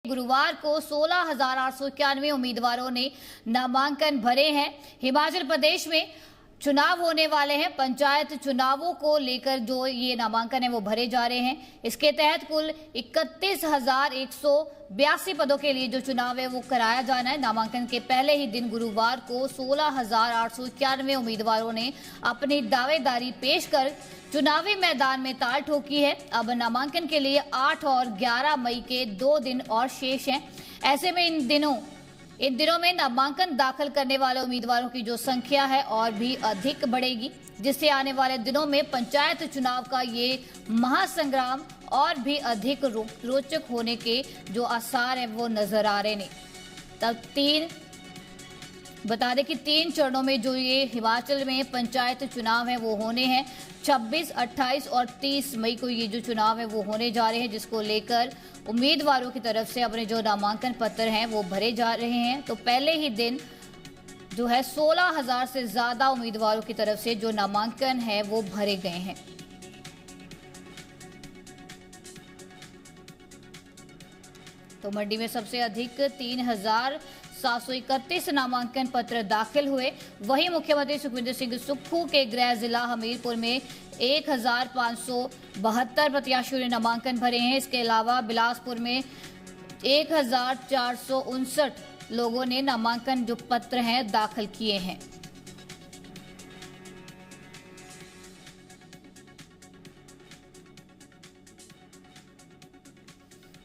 गुरुवार को 16,891 उम्मीदवारों ने नामांकन भरे हैं। हिमाचल प्रदेश में चुनाव होने वाले हैं। पंचायत चुनावों को लेकर जो ये नामांकन है वो भरे जा रहे हैं। इसके तहत कुल 31,182 पदों के लिए जो चुनाव है वो कराया जाना है। नामांकन के पहले ही दिन गुरुवार को 16,891 उम्मीदवारों ने अपनी दावेदारी पेश कर चुनावी मैदान में ताल ठोकी है। अब नामांकन के लिए 8 और 11 मई के 2 दिन और शेष हैं। ऐसे में इन दिनों में नामांकन दाखिल करने वाले उम्मीदवारों की जो संख्या है और भी अधिक बढ़ेगी, जिससे आने वाले दिनों में पंचायत चुनाव का ये महासंग्राम और भी अधिक रोचक होने के जो आसार हैं वो नजर आ रहे हैं। तब बता दें कि 3 चरणों में जो ये हिमाचल में पंचायत चुनाव है वो होने हैं। 26, 28 और 30 मई को ये जो चुनाव है वो होने जा रहे हैं, जिसको लेकर उम्मीदवारों की तरफ से अपने जो नामांकन पत्र हैं वो भरे जा रहे हैं। तो पहले ही दिन जो है 16,000 से ज्यादा उम्मीदवारों की तरफ से जो नामांकन है वो भरे गए हैं। तो मंडी में सबसे अधिक 3,731 नामांकन पत्र दाखिल हुए। वहीं मुख्यमंत्री सुखविंदर सिंह सुक्खू के गृह जिला हमीरपुर में 1,572 प्रत्याशियों ने नामांकन भरे हैं। इसके अलावा बिलासपुर में 1,459 लोगों ने नामांकन जो पत्र हैं दाखिल किए हैं।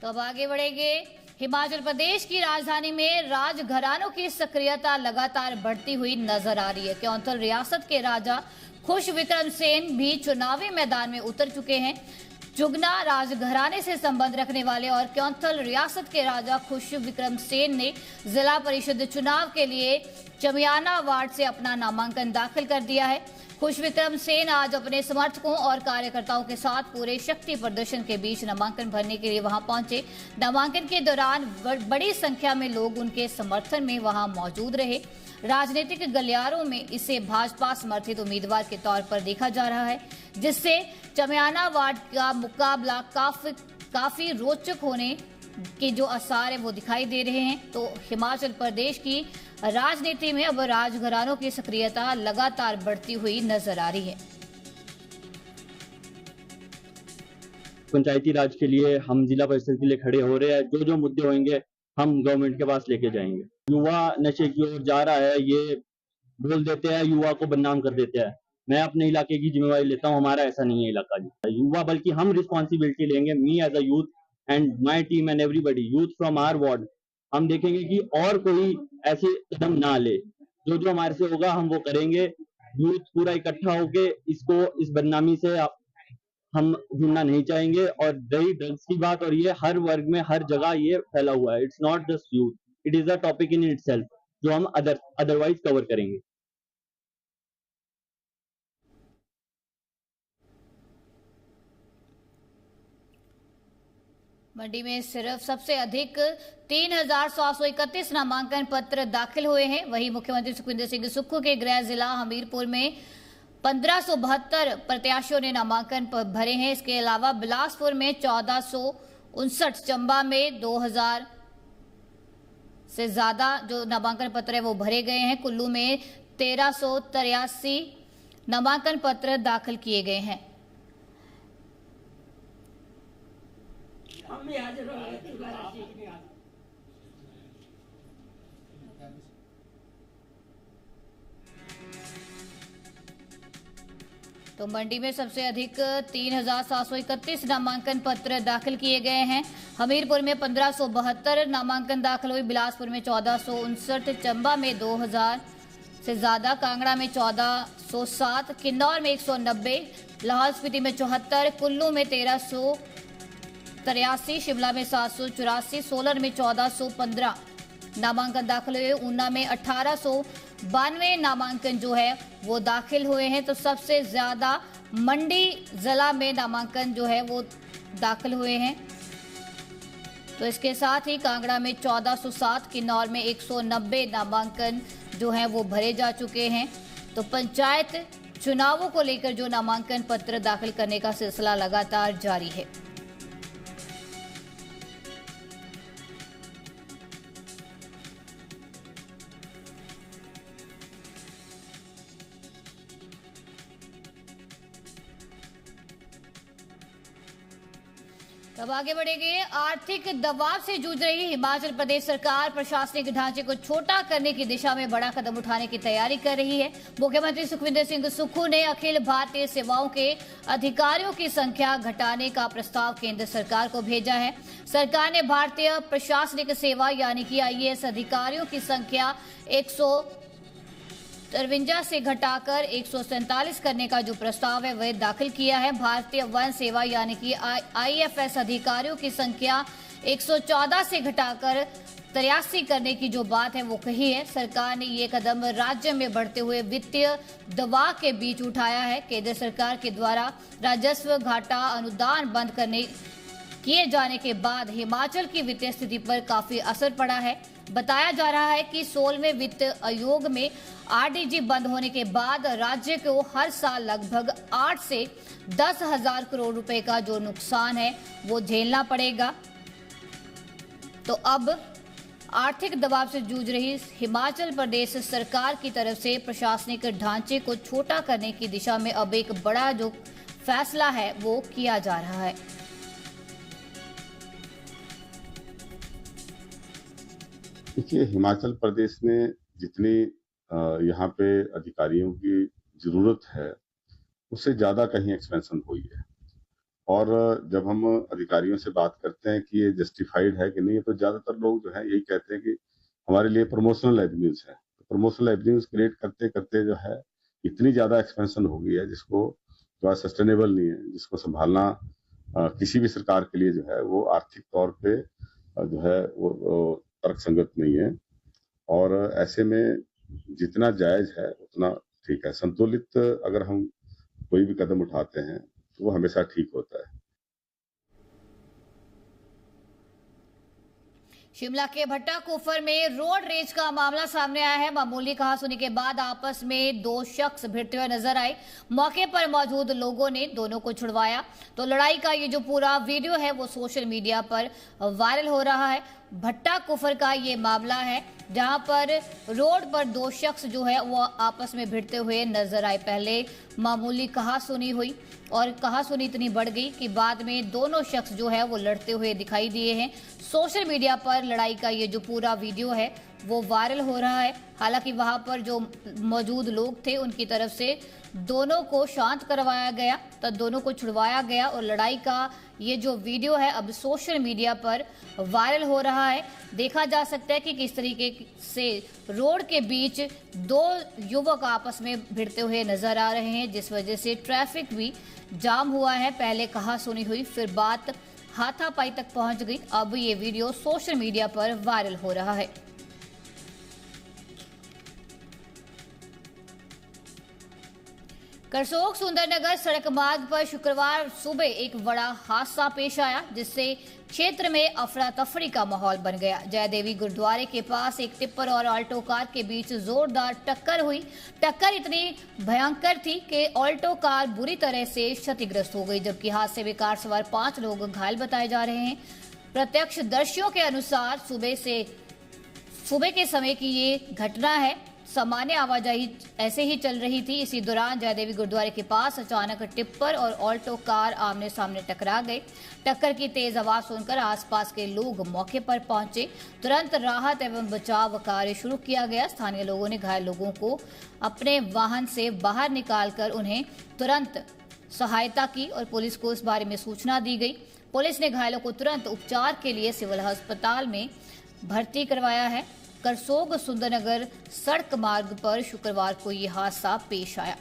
तो अब आगे बढ़ेंगे। हिमाचल प्रदेश की राजधानी में राजघरानों की सक्रियता लगातार बढ़ती हुई नजर आ रही है। क्योंथल रियासत के राजा खुश विक्रम सेन भी चुनावी मैदान में उतर चुके हैं। जुगना राजघराने से संबंध रखने वाले और क्योंथल रियासत के राजा खुश विक्रम सेन ने जिला परिषद चुनाव के लिए चमियाना वार्ड से अपना नामांकन दाखिल कर दिया है। खुश विक्रम सेन आज अपने समर्थकों और कार्यकर्ताओं के साथ पूरे शक्ति प्रदर्शन के बीच नामांकन भरने के लिए वहां पहुंचे। नामांकन के दौरान बड़ी संख्या में लोग उनके समर्थन में वहां मौजूद रहे। राजनीतिक गलियारों में इसे भाजपा समर्थित उम्मीदवार के तौर पर देखा जा रहा है, जिससे चमियाना वार्ड का मुकाबला काफी रोचक होने के जो आसार है वो दिखाई दे रहे हैं। तो हिमाचल प्रदेश की राजनीति में अब राजघरानों की सक्रियता लगातार बढ़ती हुई नजर आ रही है। पंचायती राज के लिए हम जिला परिषद के लिए खड़े हो रहे हैं। जो जो मुद्दे होंगे हम गवर्नमेंट के पास लेके जाएंगे। युवा नशे की ओर जा रहा है, ये बोल देते हैं, युवा को बदनाम कर देते हैं। मैं अपने इलाके की जिम्मेवारी लेता हूँ। हमारा ऐसा नहीं है इलाका जी युवा, बल्कि हम रिस्पॉन्सिबिलिटी लेंगे। Me as a youth and my team and everybody youth from our ward, हम देखेंगे कि और कोई ऐसे कदम ना ले। जो जो हमारे से होगा हम वो करेंगे। यूथ पूरा इकट्ठा होके इस बदनामी से हम जुड़ना नहीं चाहेंगे। और रही ड्रग्स की बात, और ये हर वर्ग में हर जगह ये फैला हुआ है। It's not just youth, it is a topic in itself जो हम अदरवाइज कवर करेंगे। मंडी में सिर्फ सबसे अधिक 3,731 नामांकन पत्र दाखिल हुए हैं। वहीं मुख्यमंत्री सुखविंदर सिंह सुक्खू के गृह जिला हमीरपुर में 1,572 प्रत्याशियों ने नामांकन भरे हैं। इसके अलावा बिलासपुर में 1,459, चंबा में 2,000 से ज्यादा जो नामांकन पत्र है वो भरे गए हैं। कुल्लू में 1,383 नामांकन पत्र दाखिल किए गए हैं। तो मंडी में सबसे अधिक 3,731 नामांकन पत्र दाखिल किए गए हैं। हमीरपुर में 1,572 नामांकन दाखिल हुए। बिलासपुर में 1,459, चंबा में 2,000 से ज्यादा, कांगड़ा में 1,407, किन्नौर में 190, लाहौल स्पीति में 74, कुल्लू में 1,383, शिमला में 784, सोलन में 1,415 नामांकन दाखिल हुए। ऊना में 1,892 नामांकन जो है वो दाखिल हुए हैं। तो सबसे ज्यादा मंडी जिला में नामांकन जो है वो दाखिल हुए हैं। तो इसके साथ ही कांगड़ा में 1,407, किन्नौर में 190 नामांकन जो है वो भरे जा चुके हैं। तो पंचायत चुनावों को लेकर जो नामांकन पत्र दाखिल करने का सिलसिला लगातार जारी है। तब आगे बढ़ेंगे। आर्थिक दबाव से जूझ रही हिमाचल प्रदेश सरकार प्रशासनिक ढांचे को छोटा करने की दिशा में बड़ा कदम उठाने की तैयारी कर रही है। मुख्यमंत्री सुखविंदर सिंह सुक्खू ने अखिल भारतीय सेवाओं के अधिकारियों की संख्या घटाने का प्रस्ताव केंद्र सरकार को भेजा है। सरकार ने भारतीय प्रशासनिक सेवा यानी कि IAS अधिकारियों की संख्या 153 से घटाकर 147 करने का जो प्रस्ताव है वह दाखिल किया है। भारतीय वन सेवा यानी कि IFS अधिकारियों की संख्या 114 से घटाकर 83 करने की जो बात है वो कही है। सरकार ने ये कदम राज्य में बढ़ते हुए वित्तीय दबाव के बीच उठाया है। केंद्र सरकार के द्वारा राजस्व घाटा अनुदान बंद किए जाने के बाद हिमाचल की वित्तीय स्थिति पर काफी असर पड़ा है। बताया जा रहा है कि 16वें वित्त आयोग में RDG बंद होने के बाद राज्य को हर साल लगभग 8 से 10 हजार करोड़ रुपए का जो नुकसान है वो झेलना पड़ेगा। तो अब आर्थिक दबाव से जूझ रही हिमाचल प्रदेश सरकार की तरफ से प्रशासनिक ढांचे को छोटा करने की दिशा में अब एक बड़ा जो फैसला है वो किया जा रहा है। देखिए, हिमाचल प्रदेश ने जितनी यहाँ पे अधिकारियों की जरूरत है उससे ज्यादा कहीं एक्सपेंशन हुई है। और जब हम अधिकारियों से बात करते हैं कि ये जस्टिफाइड है कि नहीं, तो ज्यादातर लोग जो है यही कहते हैं कि हमारे लिए प्रमोशनल एवेन्यूज है। तो प्रमोशनल एवेन्यूज क्रिएट करते करते जो है इतनी ज्यादा एक्सपेंशन हो गई है जिसको जो है सस्टेनेबल नहीं है, जिसको संभालना किसी भी सरकार के लिए जो है वो आर्थिक तौर पे जो है वो तर्कसंगत नहीं है। और ऐसे में जितना जायज है उतना ठीक है। संतुलित अगर हम कोई भी कदम उठाते हैं तो वो हमेशा ठीक होता है। शिमला के भट्टा कुफर में रोड रेज का मामला सामने आया है। मामूली कहासुनी के बाद आपस में दो शख्स भिड़ते हुए नजर आए। मौके पर मौजूद लोगों ने दोनों को छुड़वाया। तो लड़ाई का ये जो पूरा वीडियो है वो सोशल मीडिया पर वायरल हो रहा है। भट्टा कुफर का ये मामला है जहां पर रोड पर दो शख्स जो है वो आपस में भिड़ते हुए नजर आए। पहले मामूली कहासुनी हुई और कहासुनी इतनी बढ़ गई कि बाद में दोनों शख्स जो है वो लड़ते हुए दिखाई दिए हैं। सोशल मीडिया पर लड़ाई का ये जो पूरा वीडियो है वो वायरल हो रहा है। हालांकि वहां पर जो मौजूद लोग थे उनकी तरफ से दोनों को शांत करवाया गया, तो दोनों को छुड़वाया गया और लड़ाई का ये जो वीडियो है अब सोशल मीडिया पर वायरल हो रहा है। देखा जा सकता है कि किस तरीके से रोड के बीच दो युवक आपस में भिड़ते हुए नजर आ रहे हैं, जिस वजह से ट्रैफिक भी जाम हुआ है। पहले कहासुनी हुई, फिर बात हाथापाई तक पहुंच गई। अब ये वीडियो सोशल मीडिया पर वायरल हो रहा है। करसोग सुंदरनगर सड़क मार्ग पर शुक्रवार सुबह एक बड़ा हादसा पेश आया, जिससे क्षेत्र में अफरा तफरी का माहौल बन गया। जयदेवी गुरुद्वारे के पास एक टिप्पर और ऑल्टो कार के बीच जोरदार टक्कर हुई। टक्कर इतनी भयंकर थी कि ऑल्टो कार बुरी तरह से क्षतिग्रस्त हो गई, जबकि हादसे में कार सवार 5 लोग घायल बताए जा रहे हैं। प्रत्यक्षदर्शियों के अनुसार सुबह के समय की ये घटना है। सामान्य आवाजाही ऐसे ही चल रही थी। इसी दौरान जयदेवी गुरुद्वारे के पास अचानक टिप्पर और ऑल्टो कार आमने सामने टकरा गए। टक्कर की तेज आवाज सुनकर आसपास के लोग मौके पर पहुंचे। तुरंत राहत एवं बचाव कार्य शुरू किया गया। स्थानीय लोगों ने घायल लोगों को अपने वाहन से बाहर निकालकर उन्हें तुरंत सहायता की और पुलिस को इस बारे में सूचना दी गई। पुलिस ने घायलों को तुरंत उपचार के लिए सिविल अस्पताल में भर्ती करवाया है। करसोग सुंदरनगर सड़क मार्ग पर शुक्रवार को यह हादसा पेश आया।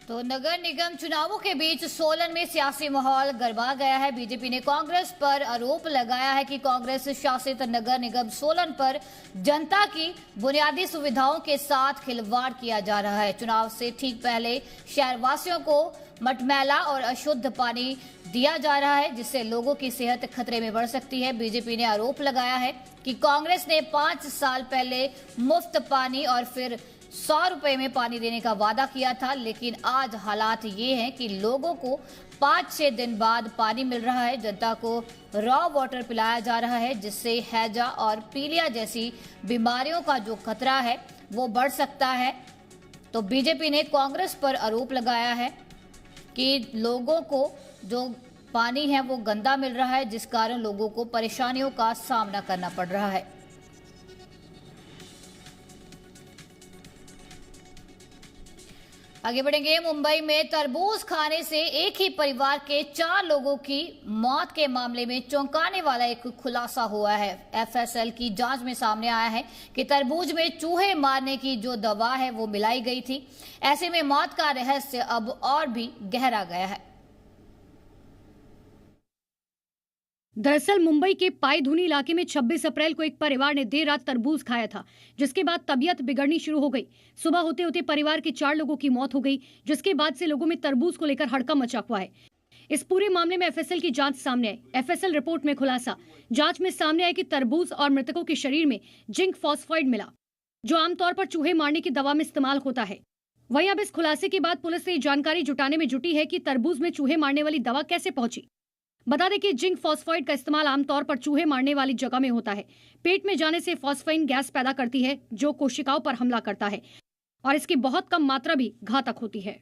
तो नगर निगम चुनावों के बीच सोलन में सियासी माहौल गरमा गया है। बीजेपी ने कांग्रेस पर आरोप लगाया है कि कांग्रेस शासित नगर निगम सोलन पर जनता की बुनियादी सुविधाओं के साथ खिलवाड़ किया जा रहा है। चुनाव से ठीक पहले शहरवासियों को मटमैला और अशुद्ध पानी दिया जा रहा है, जिससे लोगों की सेहत खतरे में बढ़ सकती है। बीजेपी ने आरोप लगाया है कि कांग्रेस ने 5 साल पहले मुफ्त पानी और फिर 100 रुपए में पानी देने का वादा किया था, लेकिन आज हालात ये हैं कि लोगों को 5-6 दिन बाद पानी मिल रहा है। जनता को रॉ वाटर पिलाया जा रहा है, जिससे हैजा और पीलिया जैसी बीमारियों का जो खतरा है वो बढ़ सकता है। तो बीजेपी ने कांग्रेस पर आरोप लगाया है कि लोगों को जो पानी है वो गंदा मिल रहा है, जिस कारण लोगों को परेशानियों का सामना करना पड़ रहा है। आगे बढ़ेंगे। मुंबई में तरबूज खाने से एक ही परिवार के 4 लोगों की मौत के मामले में चौंकाने वाला एक खुलासा हुआ है। एफएसएल की जांच में सामने आया है कि तरबूज में चूहे मारने की जो दवा है वो मिलाई गई थी। ऐसे में मौत का रहस्य अब और भी गहरा गया है। दरअसल मुंबई के पायधुनी इलाके में 26 अप्रैल को एक परिवार ने देर रात तरबूज खाया था, जिसके बाद तबीयत बिगड़नी शुरू हो गई। सुबह होते होते परिवार के 4 लोगों की मौत हो गई, जिसके बाद से लोगों में तरबूज को लेकर हड़कंप मचा हुआ है। इस पूरे मामले में एफएसएल की जांच सामने आई। एफएसएल रिपोर्ट में खुलासा। जांच में सामने आया कि तरबूज और मृतकों के शरीर में जिंक फॉस्फाइड मिला, जो आमतौर पर चूहे मारने की दवा में इस्तेमाल होता है। वहीं अब इस खुलासे के बाद पुलिस ने जानकारी जुटाने में जुटी है कि तरबूज में चूहे मारने वाली दवा कैसे पहुंची। बता दें कि जिंक फॉस्फाइड का इस्तेमाल आमतौर पर चूहे मारने वाली जगह में होता है। पेट में जाने से फॉस्फाइन गैस पैदा करती है, जो कोशिकाओं पर हमला करता है और इसकी बहुत कम मात्रा भी घातक होती है।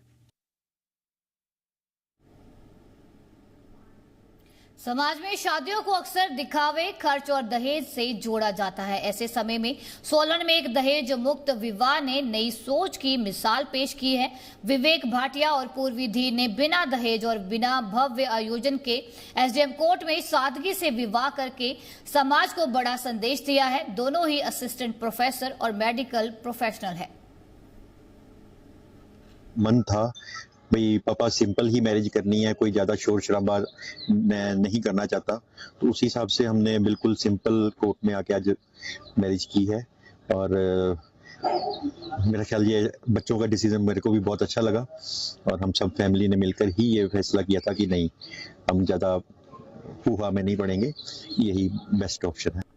समाज में शादियों को अक्सर दिखावे, खर्च और दहेज से जोड़ा जाता है। ऐसे समय में सोलन में एक दहेज मुक्त विवाह ने नई सोच की मिसाल पेश की है। विवेक भाटिया और पूर्वी धीर ने बिना दहेज और बिना भव्य आयोजन के एसडीएम कोर्ट में सादगी से विवाह करके समाज को बड़ा संदेश दिया है। दोनों ही असिस्टेंट प्रोफेसर और मेडिकल प्रोफेशनल है। मन था भाई पापा सिंपल ही मैरिज करनी है, कोई ज़्यादा शोर शराबा मैं नहीं करना चाहता, तो उसी हिसाब से हमने बिल्कुल सिंपल कोर्ट में आके आज मैरिज की है। और मेरा ख्याल ये बच्चों का डिसीजन मेरे को भी बहुत अच्छा लगा और हम सब फैमिली ने मिलकर ही ये फैसला किया था कि नहीं, हम ज़्यादा फूफा में नहीं पड़ेंगे, यही बेस्ट ऑप्शन है।